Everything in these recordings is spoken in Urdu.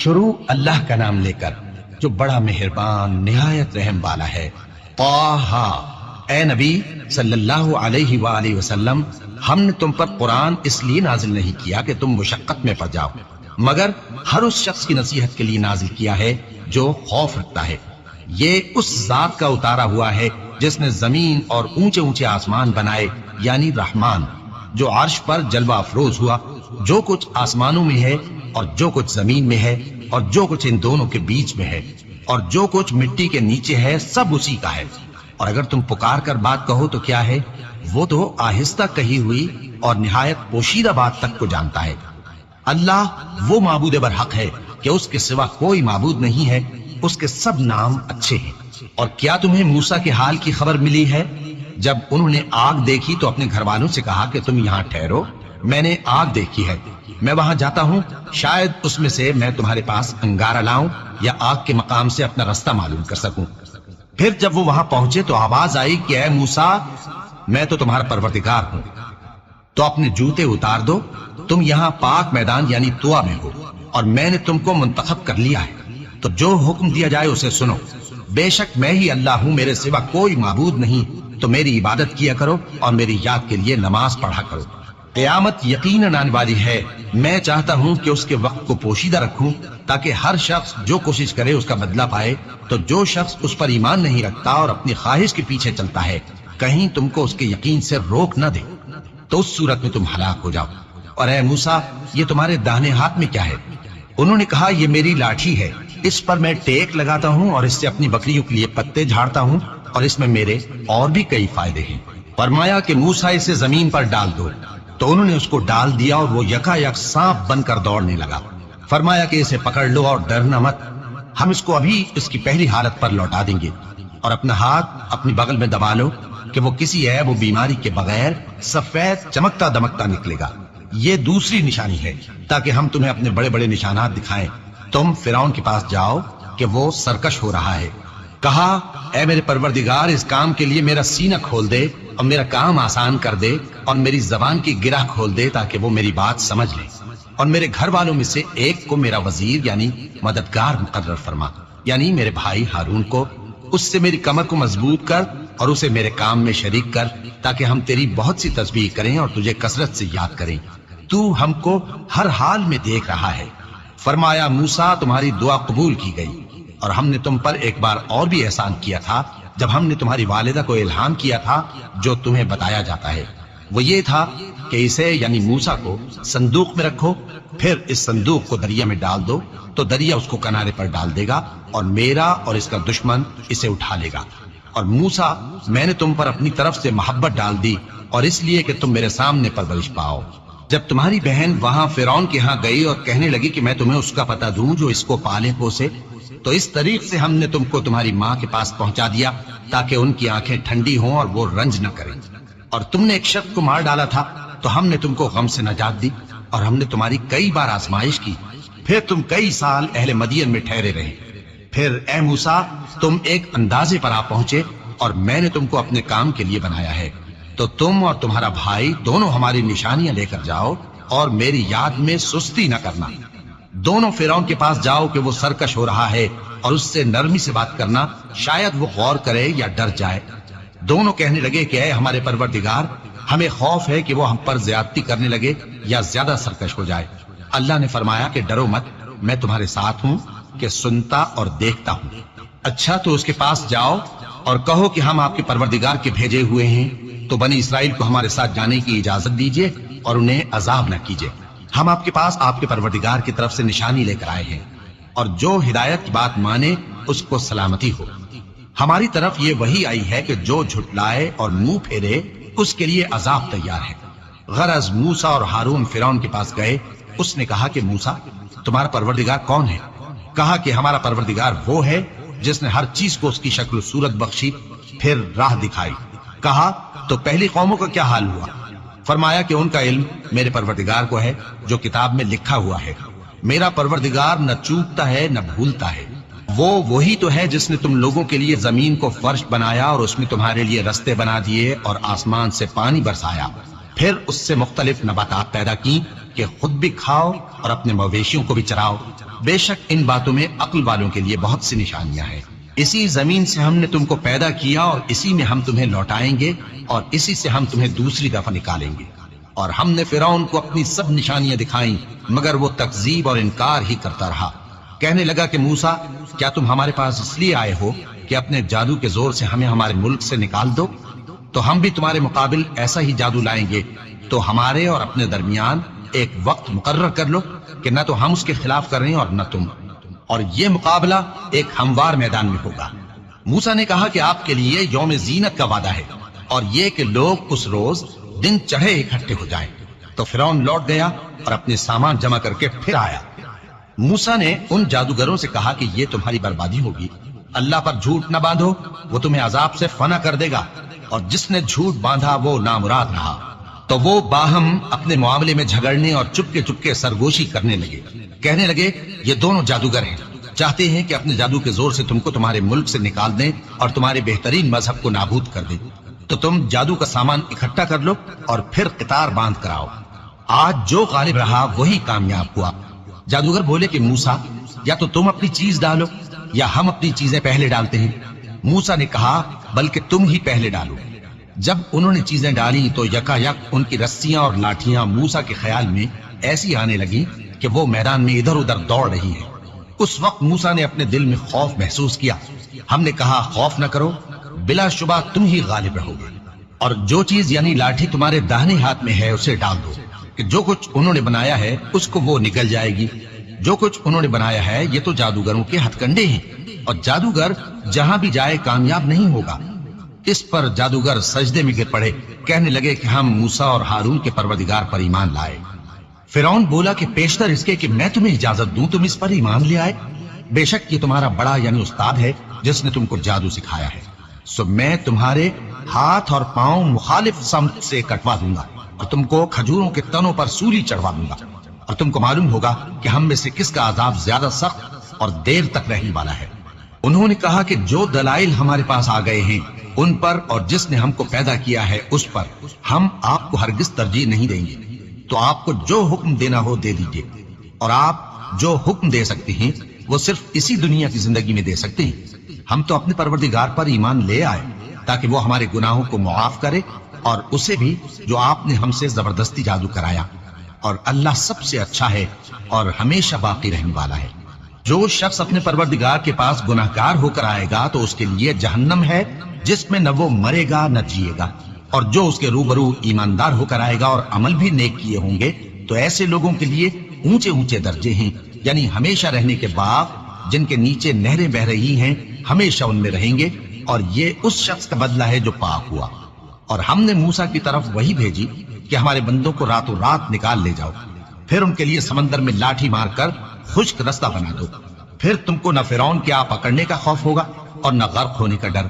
شروع اللہ کا نام لے کر جو بڑا مہربان نہایت رحم والا ہے۔ طٰہٰ، اے نبی صلی اللہ علیہ وآلہ وسلم، ہم نے تم پر قرآن اس لیے نازل نہیں کیا کہ تم مشقت میں پڑ جاؤ، مگر ہر اس شخص کی نصیحت کے لیے نازل کیا ہے جو خوف رکھتا ہے۔ یہ اس ذات کا اتارا ہوا ہے جس نے زمین اور اونچے اونچے آسمان بنائے، یعنی رحمان، جو عرش پر جلوہ افروز ہوا۔ جو کچھ آسمانوں میں ہے اور جو کچھ زمین میں ہے اور جو کچھ ان دونوں کے بیچ میں ہے اور جو کچھ مٹی کے نیچے ہے، سب اسی کا ہے۔ اور اگر تم پکار کر بات کہو تو کیا ہے، وہ تو آہستہ کہی ہوئی اور نہایت پوشیدہ بات تک کو جانتا ہے۔ اللہ وہ معبود برحق ہے کہ اس کے سوا کوئی معبود نہیں ہے، اس کے سب نام اچھے ہیں۔ اور کیا تمہیں موسیٰ کے حال کی خبر ملی ہے؟ جب انہوں نے آگ دیکھی تو اپنے گھر والوں سے کہا کہ تم یہاں ٹھہرو، میں نے آگ دیکھی ہے، میں وہاں جاتا ہوں، شاید اس میں سے میں تمہارے پاس انگارہ لاؤں یا آگ کے مقام سے اپنا رستہ معلوم کر سکوں۔ پھر جب وہ وہاں پہنچے تو آواز آئی کہ اے موسیٰ، میں تو تمہارا پروردگار ہوں، تو اپنے جوتے اتار دو، تم یہاں پاک میدان یعنی طویٰ میں ہو، اور میں نے تم کو منتخب کر لیا ہے، تو جو حکم دیا جائے اسے سنو۔ بے شک میں ہی اللہ ہوں، میرے سوا کوئی معبود نہیں، تو میری عبادت کیا کرو اور میری یاد کے لیے نماز پڑھا کرو۔ قیامت یقیناً آنے والی ہے، میں چاہتا ہوں کہ اس کے وقت کو پوشیدہ رکھوں تاکہ ہر شخص جو کوشش کرے اس کا بدلہ پائے۔ تو جو شخص اس پر ایمان نہیں رکھتا اور اپنی خواہش کے پیچھے چلتا ہے، کہیں تم کو اس کے یقین سے روک نہ دے، تو اس صورت میں تم ہلاک ہو جاؤ۔ اور اے موسیٰ، یہ تمہارے داہنے ہاتھ میں کیا ہے؟ انہوں نے کہا یہ میری لاٹھی ہے، اس پر میں ٹیک لگاتا ہوں اور اس سے اپنی بکریوں کے لیے پتے جھاڑتا ہوں، اور اس میں میرے اور بھی کئی فائدے ہیں۔ فرمایا کہ موسیٰ اسے زمین پر ڈال دو، تو انہوں نے اس کو ڈال دیا اور وہ یکا یک سانپ بن کر دوڑنے لگا۔ فرمایا کہ اسے پکڑ لو اور ڈرنا مت، ہم اس کو ابھی اس کی پہلی حالت پر لوٹا دیں گے، اور اپنا ہاتھ اپنی بغل میں دبا لو کہ وہ کسی عیب و بیماری کے بغیر سفید چمکتا دمکتا نکلے گا۔ یہ دوسری نشانی ہے تاکہ ہم تمہیں اپنے بڑے بڑے نشانات دکھائیں۔ تم فرعون کے پاس جاؤ کہ وہ سرکش ہو رہا ہے۔ کہا اے میرے پروردگار، اس کام کے لیے میرا سینہ کھول دے اور میرا کام آسان کر دے اور میری زبان کی گرہ کھول دے تاکہ وہ میری بات سمجھ لے، اور میرے گھر والوں میں سے ایک کو میرا وزیر یعنی مددگار مقرر فرما، یعنی میرے بھائی ہارون کو۔ اس سے میری کمر کو مضبوط کر اور اسے میرے کام میں شریک کر تاکہ ہم تیری بہت سی تسبیح کریں اور تجھے کثرت سے یاد کریں، تو ہم کو ہر حال میں دیکھ رہا ہے۔ فرمایا موسیٰ، تمہاری دعا قبول کی گئی، اور ہم نے تم پر ایک بار اور بھی احسان کیا تھا جب ہم نے تمہاری والدہ کو الہام کیا تھا جو تمہیں بتایا جاتا ہے۔ وہ یہ تھا کہ اسے یعنی موسیٰ کو صندوق میں رکھو، پھر اس صندوق کو دریا میں ڈال دو تو دریا اس کو کنارے پر ڈال دے گا، اور میرا اور اس کا دشمن اسے اٹھا لے گا۔ اور موسیٰ، میں نے تم پر اپنی طرف سے محبت ڈال دی، اور اس لیے کہ تم میرے سامنے پرورش پاؤ۔ جب تمہاری بہن وہاں فرعون کے ہاں گئی اور کہنے لگی کہ میں تمہیں اس کا پتہ دوں جو اس کو پالے پوسے، تو اس طریق سے ہم نے تم کو تمہاری ماں کے پاس پہنچا دیا تاکہ ان کی آنکھیں ٹھنڈی ہوں اور وہ رنج نہ کریں۔ اور تم نے ایک شخص کو مار ڈالا تھا تو ہم نے تم کو غم سے نجات دی، اور ہم نے تمہاری کئی بار آزمائش کی، پھر تم کئی سال اہل مدین میں ٹھہرے رہے۔ پھر اے موسیٰ، تم ایک اندازے پر آ پہنچے اور میں نے تم کو اپنے کام کے لیے بنایا ہے، تو تم اور تمہارا بھائی دونوں ہماری نشانیاں لے کر جاؤ اور میری یاد میں سستی نہ کرنا۔ دونوں فرعون کے پاس جاؤ کہ وہ سرکش ہو رہا ہے، اور اس سے نرمی سے بات کرنا، شاید وہ غور کرے یا ڈر جائے۔ دونوں کہنے لگے کہ اے ہمارے پروردگار، ہمیں خوف ہے کہ وہ ہم پر زیادتی کرنے لگے یا زیادہ سرکش ہو جائے۔ اللہ نے فرمایا کہ ڈرو مت، میں تمہارے ساتھ ہوں کہ سنتا اور دیکھتا ہوں۔ اچھا تو اس کے پاس جاؤ اور کہو کہ ہم آپ کے پروردگار کے بھیجے ہوئے ہیں، تو بنی اسرائیل کو ہمارے ساتھ جانے کی اجازت دیجیے اور انہیں عذاب نہ کیجیے۔ ہم آپ کے پاس آپ کے پروردگار کی طرف سے نشانی لے کر آئے ہیں، اور جو ہدایت کی بات مانے اس کو سلامتی ہو۔ ہماری طرف یہ وحی آئی ہے کہ جو جھٹلائے اور منہ پھیرے اس کے لیے عذاب تیار ہے۔ غرض موسیٰ اور ہارون فرعون کے پاس گئے۔ اس نے کہا کہ موسیٰ، تمہارا پروردگار کون ہے؟ کہا کہ ہمارا پروردگار وہ ہے جس نے ہر چیز کو اس کی شکل و صورت بخشی، پھر راہ دکھائی۔ کہا تو پہلی قوموں کا کیا حال ہوا؟ فرمایا کہ ان کا علم میرے پروردگار کو ہے جو کتاب میں لکھا ہوا ہے۔ میرا پروردگار نہ چوکتا ہے نہ بھولتا ہے۔ وہ وہی تو ہے جس نے تم لوگوں کے لیے زمین کو فرش بنایا اور اس میں تمہارے لیے رستے بنا دیے اور آسمان سے پانی برسایا، پھر اس سے مختلف نباتات پیدا کی کہ خود بھی کھاؤ اور اپنے مویشیوں کو بھی چراؤ۔ بے شک ان باتوں میں عقل والوں کے لیے بہت سی نشانیاں ہیں۔ اسی زمین سے ہم نے تم کو پیدا کیا اور اسی میں ہم تمہیں لوٹائیں گے اور اسی سے ہم تمہیں دوسری دفعہ نکالیں گے۔ اور ہم نے فرعون کو اپنی سب نشانیاں دکھائیں مگر وہ تکذیب اور انکار ہی کرتا رہا۔ کہنے لگا کہ موسیٰ، کیا تم ہمارے پاس اس لیے آئے ہو کہ اپنے جادو کے زور سے ہمیں ہمارے ملک سے نکال دو؟ تو ہم بھی تمہارے مقابل ایسا ہی جادو لائیں گے، تو ہمارے اور اپنے درمیان ایک وقت مقرر کر لو کہ نہ تو ہم اس کے خلاف کریں اور نہ تم، اور یہ مقابلہ ایک ہموار میدان میں ہوگا۔ موسیٰ نے کہا کہ آپ کے لیے یوم زینت کا وعدہ ہے اور یہ کہ لوگ اس روز دن چڑھے اکٹھے ہو جائیں۔ تو فرعون لوٹ گیا اور اپنے سامان جمع کر کے پھر آیا۔ موسیٰ نے ان جادوگروں سے کہا کہ یہ تمہاری بربادی ہوگی، اللہ پر جھوٹ نہ باندھو، وہ تمہیں عذاب سے فنا کر دے گا، اور جس نے جھوٹ باندھا وہ نامراد رہا۔ تو وہ باہم اپنے معاملے میں جھگڑنے اور چپکے چپکے سرگوشی کرنے لگے۔ کہنے لگے یہ دونوں جادوگر ہیں، چاہتے ہیں کہ اپنے جادو کے زور سے تم کو تمہارے ملک سے نکال دیں اور تمہارے بہترین مذہب کو نابود کر دیں۔ تو تم جادو کا سامان اکٹھا کر لو اور پھر قطار باندھ کر آؤ، آج جو غالب رہا وہی کامیاب ہوا۔ جادوگر بولے کہ موسیٰ، یا تو تم اپنی چیز ڈالو یا ہم اپنی چیزیں پہلے ڈالتے ہیں۔ موسیٰ نے کہا بلکہ تم ہی پہلے ڈالو۔ جب انہوں نے چیزیں ڈالی تو یکا یک ان کی رسیاں اور لاٹھیاں موسیٰ کے خیال میں ایسی آنے لگی کہ وہ میدان میں ادھر ادھر دوڑ رہی ہے۔ اس وقت موسیٰ نے اپنے دل میں خوف محسوس کیا۔ ہم نے کہا خوف نہ کرو، بلا شبہ تم ہی غالب رہو گے، اور جو چیز یعنی لاٹھی تمہارے داہنے ہاتھ میں ہے اسے ڈال دو کہ جو کچھ انہوں نے بنایا ہے اس کو وہ نگل جائے گی۔ جو کچھ انہوں نے بنایا ہے یہ تو جادوگروں کے ہتھ کنڈے ہیں، اور جادوگر جہاں بھی جائے کامیاب نہیں ہوگا۔ اس پر جادوگر سجدے میں گر پڑے، کہنے لگے کہ ہم موسیٰ اور ہارون کے پروردگار پر ایمان لائے۔ فرعون بولا کہ پیشتر اس کے کہ میں تمہیں اجازت دوں تم اس پر ایمان لے آئے، بے شک یہ تمہارا بڑا یعنی استاد ہے جس نے تم کو جادو سکھایا ہے، سو میں تمہارے ہاتھ اور پاؤں مخالف سمت سے کٹوا دوں گا اور تم کو کھجوروں کے تنوں پر سولی چڑھوا دوں گا، اور تم کو معلوم ہوگا کہ ہم میں سے کس کا عذاب زیادہ سخت اور دیر تک رہنے والا ہے۔ انہوں نے کہا کہ جو دلائل ہمارے پاس آ گئے ہیں ان پر اور جس نے ہم کو پیدا کیا ہے اس پر ہم آپ کو ہرگز ترجیح نہیں دیں گے، تو آپ کو جو حکم دینا ہو دے دیجئے، اور آپ جو حکم دے سکتے ہیں وہ صرف اسی دنیا کی زندگی میں دے سکتے ہیں۔ ہم تو اپنے پروردگار پر ایمان لے آئے تاکہ وہ ہمارے گناہوں کو معاف کرے، اور اسے بھی جو آپ نے ہم سے زبردستی جادو کرایا، اور اللہ سب سے اچھا ہے اور ہمیشہ باقی رہنے والا ہے۔ جو شخص اپنے پروردگار کے پاس گناہگار ہو کر آئے گا تو اس کے لیے جہنم ہے جس میں نہ وہ مرے گا نہ جیے گا، اور جو اس کے روبرو ایماندار ہو کر آئے گا اور عمل بھی نیک کیے ہوں گے تو ایسے لوگوں کے لیے اونچے اونچے درجے ہیں، یعنی ہمیشہ رہنے کے باغ جن کے نیچے نہریں بہ رہی ہیں، ہمیشہ ان میں رہیں گے، اور یہ اس شخص کا بدلہ ہے جو پاک ہوا۔ اور ہم نے موسیٰ کی طرف وہی بھیجی کہ ہمارے بندوں کو راتوں رات نکال لے جاؤ، پھر ان کے لیے سمندر میں لاٹھی مار کر خشک رستہ بنا دو، پھر تم کو نہ فرعون کے آ پکڑنے کا خوف ہوگا اور نہ غرق ہونے کا ڈر۔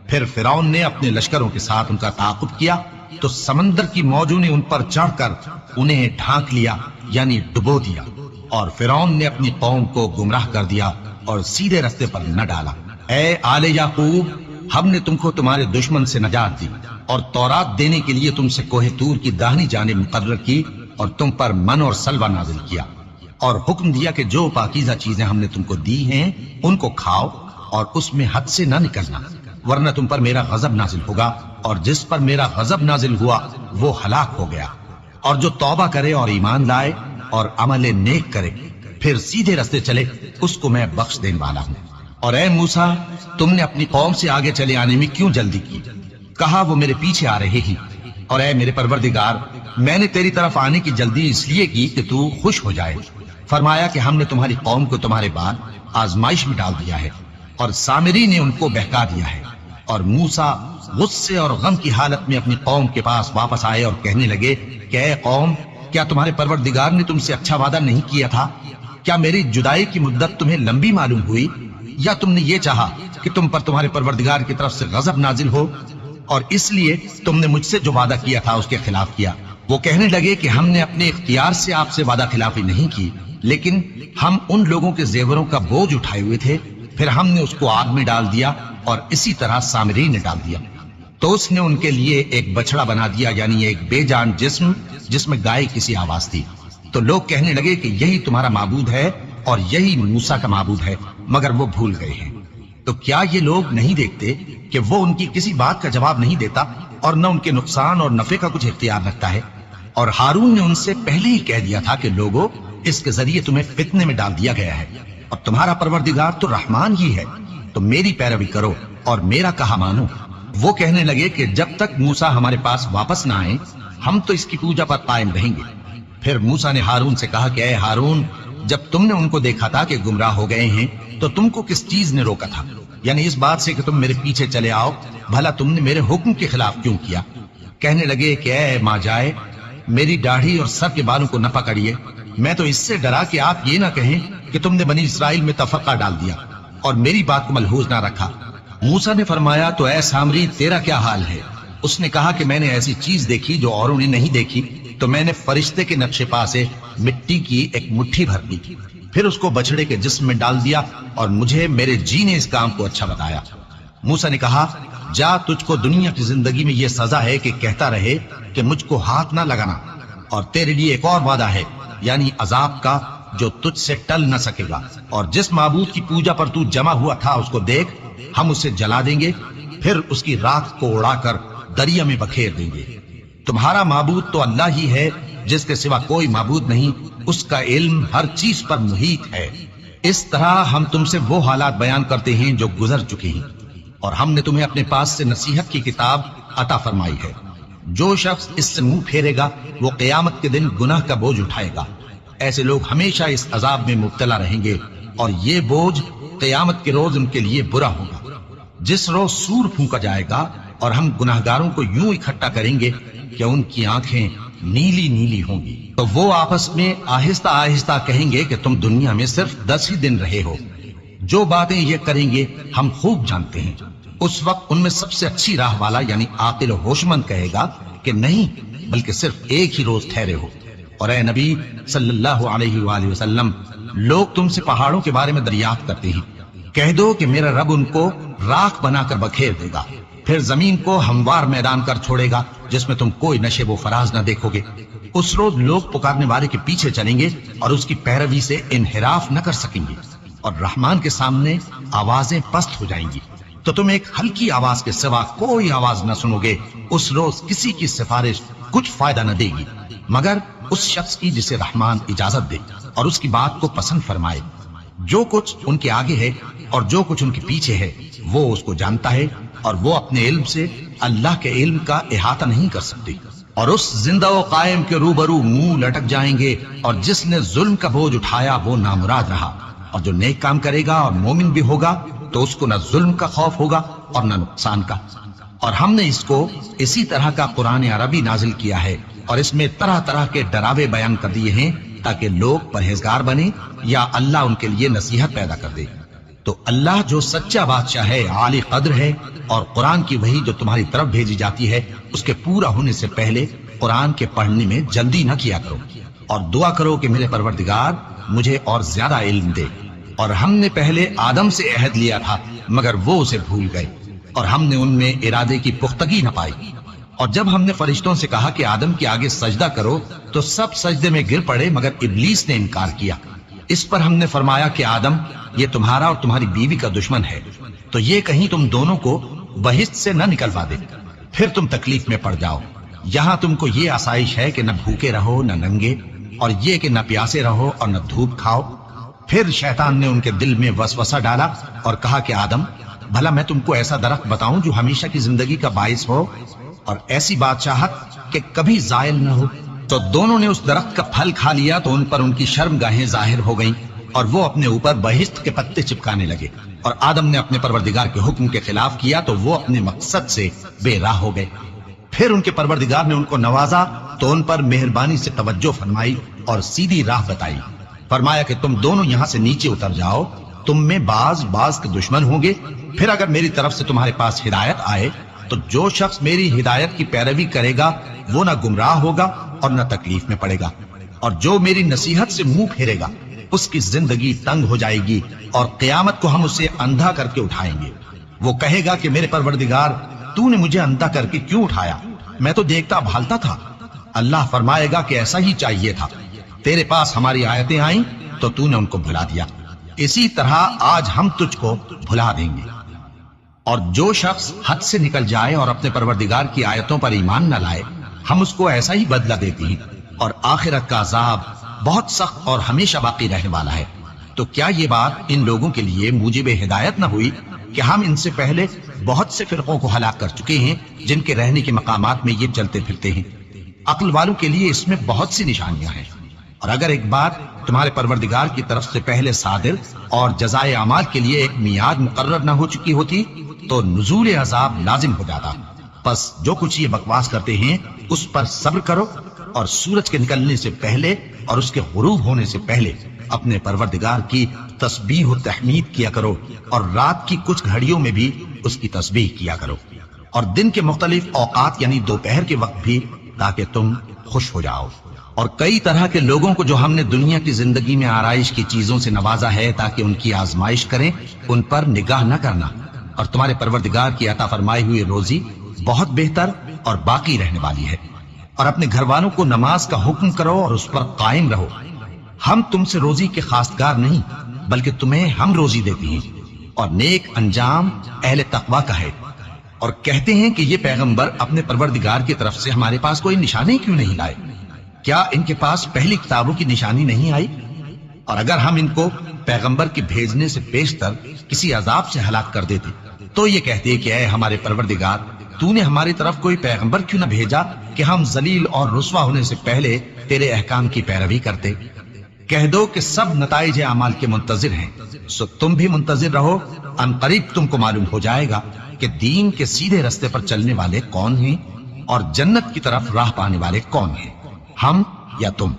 پھر فرعون نے اپنے لشکروں کے ساتھ ان کا تعاقب کیا تو سمندر کی موجوں نے ان پر چڑھ کر انہیں ڈھانک لیا یعنی ڈبو دیا، اور فرعون نے اپنی قوم کو گمراہ کر دیا اور سیدھے رستے پر نہ ڈالا۔ اے آل یعقوب، ہم نے تم کو تمہارے دشمن سے نجات دی اور تورات دینے کے لیے تم سے کوہ طور کی داہنی جانب مقرر کی، اور تم پر من اور سلوہ نازل کیا، اور حکم دیا کہ جو پاکیزہ چیزیں ہم نے تم کو دی ہیں ان کو کھاؤ اور اس میں حد سے نہ نکلنا، ورنہ تم پر میرا غضب نازل ہوگا، اور جس پر میرا غضب نازل ہوا وہ ہلاک ہو گیا۔ اور جو توبہ کرے اور ایمان لائے اور عمل نیک کرے پھر سیدھے رستے چلے اس کو میں بخش دینے والا ہوں۔ اور اے موسیٰ، تم نے اپنی قوم سے آگے چلے آنے میں کیوں جلدی کی؟ کہا وہ میرے پیچھے آ رہے ہی۔ اور اے میرے پروردگار، میں نے تیری طرف آنے کی جلدی اس لیے کی کہ تو خوش ہو جائے۔ فرمایا کہ ہم نے تمہاری قوم کو تمہارے بعد آزمائش میں ڈال دیا ہے، اور سامری نے ان کو بہکا دیا ہے۔ اور موسیٰ غصے اور غم کی حالت میں اپنی قوم کے پاس واپس آئے اور کہنے لگے کہ اے قوم، کیا تمہارے پروردگار نے تم سے اچھا وعدہ نہیں کیا تھا؟ کیا میری جدائی کی مدت تمہیں لمبی معلوم ہوئی، یا تم نے یہ چاہا کہ تم پر تمہارے پروردگار کی طرف سے غضب نازل ہو، اور اس لیے تم نے مجھ سے جو وعدہ کیا تھا اس کے خلاف کیا؟ وہ کہنے لگے کہ ہم نے اپنے اختیار سے آپ سے وعدہ خلافی نہیں کی، لیکن ہم ان لوگوں کے زیوروں کا بوجھ اٹھائے ہوئے تھے، پھر ہم نے اس کو آگ میں ڈال دیا، اور اسی طرح سامری نے ڈال دیا۔ تو اس نے ان کے لیے ایک بچڑا بنا دیا، یعنی ایک بے جان جسم جس میں گائے کسی آواز تھی۔ تو لوگ کہنے لگے کہ یہی تمہارا معبود ہے اور یہی موسیٰ کا معبود ہے، مگر وہ بھول گئے ہیں۔ تو کیا یہ لوگ نہیں دیکھتے کہ وہ ان کی کسی بات کا جواب نہیں دیتا اور نہ ان کے نقصان اور نفع کا کچھ اختیار رکھتا ہے؟ اور ہارون نے ان سے پہلے ہی کہہ دیا تھا کہ لوگوں، اس کے ذریعے تمہیں فتنے میں ڈال دیا گیا ہے، اور تمہارا پروردگار تو رحمان ہی ہے، تو میری پیروی کرو اور میرا کہا مانو۔ وہ کہنے لگے کہ جب تک موسیٰ ہمارے پاس واپس نہ آئے ہم تو اس کی پوجا پر قائم رہیں گے۔ پھر موسیٰ نے ہارون سے کہا کہ اے ہارون، جب تم نے ان کو دیکھا تھا کہ گمراہ ہو گئے ہیں تو تم کو کس چیز نے روکا تھا؟ یعنی اس بات سے کہ تم میرے پیچھے چلے آؤ، بھلا تم نے میرے حکم کے خلاف کیوں کیا؟ کہنے لگے کہ اے ماں جائے، میری داڑھی اور سر کے بالوں کو نہ پکڑیے، میں تو اس سے ڈرا کہ آپ یہ نہ کہیں کہ تم نے بنی اسرائیل میں تفرقہ ڈال دیا اور میری بات کو ملحوظ نہ رکھا۔ موسیٰ نے فرمایا تو اے سامری، تیرا کیا حال ہے؟ اس نے کہا کہ میں نے ایسی چیز دیکھی جو اوروں نے نہیں دیکھی، تو میں نے فرشتے کے نقش پا سے مٹی کی ایک مٹھی بھر لی، پھر اس کو بچڑے کے جسم میں ڈال دیا، اور مجھے میرے جی نے اس کام کو اچھا بتایا۔ موسیٰ نے کہا جا، تجھ کو دنیا کی زندگی میں یہ سزا ہے کہ کہتا رہے کہ مجھ کو ہاتھ نہ لگانا، اور تیرے لیے ایک اور وعدہ ہے، یعنی عذاب کا جو تجھ سے ٹل نہ سکے گا، اور جس معبود کی پوجا پر تو جمع ہوا تھا اس کو دیکھ، ہم اسے جلا دیں گے، پھر اس کی راکھ کو اڑا کر دریا میں بکھیر دیں گے۔ تمہارا معبود تو اللہ ہی ہے، جس کے سوا کوئی معبود نہیں، اس کا علم ہر چیز پر محیط ہے۔ اس طرح ہم تم سے وہ حالات بیان کرتے ہیں جو گزر چکے ہیں، اور ہم نے تمہیں اپنے پاس سے نصیحت کی کتاب عطا فرمائی ہے۔ جو شخص اس سے منہ پھیرے گا وہ قیامت کے دن گناہ کا بوجھ اٹھائے گا۔ ایسے لوگ ہمیشہ اس عذاب میں مبتلا رہیں گے، اور یہ بوجھ قیامت کے روز ان کے لیے برا ہوگا۔ جس روز سور پھونکا جائے گا اور ہم گناہگاروں کو یوں اکٹھا کریں گے کہ ان کی آنکھیں نیلی نیلی ہوں گی، تو وہ آپس میں آہستہ آہستہ کہیں گے کہ تم دنیا میں صرف 10 ہی دن رہے ہو۔ جو باتیں یہ کریں گے ہم خوب جانتے ہیں۔ اس وقت ان میں سب سے اچھی راہ والا یعنی عاقل و ہوشمند کہے گا کہ نہیں، بلکہ صرف ایک ہی روز ٹھہرے ہو۔ اور اے نبی صلی اللہ علیہ وآلہ وسلم، لوگ تم سے پہاڑوں کے بارے میں دریافت کرتے ہیں، کہہ دو کہ میرا رب ان کو راکھ بنا کر بکھیر دے گا، پھر زمین کو ہموار میدان کر چھوڑے گا جس میں تم کوئی نشیب و فراز نہ دیکھو گے۔ اس روز لوگ پکارنے والے کے پیچھے چلیں گے اور اس کی پیروی سے انحراف نہ کر سکیں گے، اور رحمان کے سامنے آوازیں پست ہو جائیں گی، تو تم ایک ہلکی آواز کے سوا کوئی آواز نہ سنو گے۔ اس روز کسی کی سفارش کچھ فائدہ نہ دے گی مگر اس شخص کی جسے رحمان اجازت دے اور اس کی بات کو پسند فرمائے۔ جو کچھ ان کے آگے ہے اور جو کچھ ان کے پیچھے ہے وہ اس کو جانتا ہے، اور وہ اپنے علم سے اللہ کے علم کا احاطہ نہیں کر سکتے۔ اور اس زندہ و قائم کے روبرو منہ لٹک جائیں گے، اور جس نے ظلم کا بوجھ اٹھایا وہ نامراد رہا، اور جو نیک کام کرے گا اور مومن بھی ہوگا تو اس کو نہ ظلم کا خوف ہوگا اور نہ نقصان کا۔ اور ہم نے اس کو اسی طرح کا قرآن عربی نازل کیا ہے، اور اس میں طرح طرح کے ڈراوے بیان کر دیے ہیں تاکہ لوگ پرہیزگار بنے یا اللہ ان کے لیے نصیحت پیدا کر دے۔ تو اللہ جو سچا بادشاہ ہے، عالی قدر ہے، اور قرآن کی وحی جو تمہاری طرف بھیجی جاتی ہے اس کے پورا ہونے سے پہلے قرآن کے پڑھنے میں جلدی نہ کیا کرو، اور دعا کرو کہ میرے پروردگار مجھے اور زیادہ علم دے۔ اور ہم نے پہلے آدم سے عہد لیا تھا مگر وہ اسے بھول گئے، اور ہم نے ان میں ارادے کی پختگی نہ پائی۔ اور جب ہم نے فرشتوں سے کہا کہ آدم کے آگے سجدہ کرو تو سب سجدے میں گر پڑے مگر ابلیس نے انکار کیا۔ اس پر ہم نے فرمایا کہ آدم، یہ تمہارا اور تمہاری بیوی کا دشمن ہے، تو یہ کہیں تم دونوں کو بہشت سے نہ نکلوا دے، پھر تم تکلیف میں پڑ جاؤ۔ یہاں تم کو یہ آسائش ہے کہ نہ بھوکے رہو نہ ننگے، اور یہ کہ نہ پیاسے رہو اور نہ دھوپ کھاؤ۔ پھر شیطان نے ان کے دل میں وسوسہ ڈالا اور کہا کہ آدم، بھلا میں تم کو ایسا درخت بتاؤں جو ہمیشہ کی زندگی کا باعث ہو اور ایسی بادشاہت کہ کبھی زائل نہ ہو؟ تو دونوں نے اس درخت کا پھل کھا لیا تو ان پر ان کی شرمگاہیں ظاہر ہو گئیں، اور وہ اپنے اوپر بہشت کے پتے چپکانے لگے۔ اور آدم نے اپنے پروردگار کے حکم کے خلاف کیا تو وہ اپنے مقصد سے بے راہ ہو گئے۔ پھر ان کے پروردگار نے ان کو نوازا تو ان پر مہربانی سے توجہ فرمائی اور سیدھی راہ بتائی۔ فرمایا کہ تم دونوں یہاں سے نیچے اتر جاؤ، تم میں بعض کے دشمن ہوں گے، پھر اگر میری طرف سے تمہارے پاس ہدایت آئے تو جو شخص میری ہدایت کی پیروی کرے گا وہ نہ گمراہ ہوگا اور نہ تکلیف میں پڑے گا، اور جو میری نصیحت سے منہ پھیرے گا اس کی زندگی تنگ ہو جائے گی، اور قیامت کو ہم اسے اندھا کر کے اٹھائیں گے۔ وہ کہے گا کہ میرے پروردگار، تو نے مجھے اندھا کر کے کیوں اٹھایا؟ میں تو دیکھتا بھالتا تھا۔ اللہ فرمائے گا کہ ایسا ہی چاہیے تھا، تیرے پاس ہماری آیتیں آئیں تو تو نے ان کو بھلا دیا، اسی طرح آج ہم تجھ کو بھلا دیں گے۔ اور جو شخص حد سے نکل جائے اور اپنے پروردگار کی آیتوں پر ایمان نہ لائے، ہم اس کو ایسا ہی بدلہ دیتے ہیں، اور آخرت کا عذاب بہت سخت اور ہمیشہ باقی رہنے والا ہے۔ تو کیا یہ بات ان لوگوں کے لیے موجب ہدایت نہ ہوئی کہ ہم ان سے پہلے بہت سے فرقوں کو ہلاک کر چکے ہیں جن کے رہنے کے مقامات میں یہ چلتے پھرتے ہیں؟ عقل والوں کے لیے اس میں بہت سی نشانیاں ہیں۔ اور اگر ایک بات تمہارے پروردگار کی طرف سے پہلے صادر اور جزائے اعمال کے لیے ایک میعاد مقرر نہ ہو چکی ہوتی تو نزول عذاب لازم ہو جاتا۔ پس جو کچھ یہ بکواس کرتے ہیں اس پر صبر کرو، اور سورج کے نکلنے سے پہلے اور اس کے غروب ہونے سے پہلے اپنے پروردگار کی تسبیح و تحمید کیا کرو، اور رات کی کچھ گھڑیوں میں بھی اس کی تسبیح کیا کرو، اور دن کے مختلف اوقات یعنی دوپہر کے وقت بھی، تاکہ تم خوش ہو جاؤ۔ اور کئی طرح کے لوگوں کو جو ہم نے دنیا کی زندگی میں آرائش کی چیزوں سے نوازا ہے تاکہ ان کی آزمائش کریں، ان پر نگاہ نہ کرنا، اور تمہارے پروردگار کی عطا فرمائی ہوئی روزی بہت بہتر اور باقی رہنے والی ہے۔ اور اپنے گھر والوں کو نماز کا حکم کرو اور اس پر قائم رہو۔ ہم تم سے روزی کے خواستگار نہیں، بلکہ تمہیں ہم روزی دیتے ہیں، اور نیک انجام اہل تقوی کا ہے۔ اور کہتے ہیں کہ یہ پیغمبر اپنے پروردگار کی طرف سے ہمارے پاس کوئی نشانی کیوں نہیں لائے؟ کیا ان کے پاس پہلی کتابوں کی نشانی نہیں آئی؟ اور اگر ہم ان کو پیغمبر کے بھیجنے سے بیشتر کسی عذاب سے ہلاک کر دیتے تو یہ کہتے کہ اے ہمارے پروردگار، تو نے ہماری طرف کوئی پیغمبر کیوں نہ بھیجا کہ ہم ذلیل اور رسوا ہونے سے پہلے تیرے احکام کی پیروی کرتے؟ کہہ دو کہ سب نتائج اعمال کے منتظر ہیں، سو تم بھی منتظر رہو، ان قریب تم کو معلوم ہو جائے گا کہ دین کے سیدھے رستے پر چلنے والے کون ہیں اور جنت کی طرف راہ پانے والے کون ہیں، ہم یا تم۔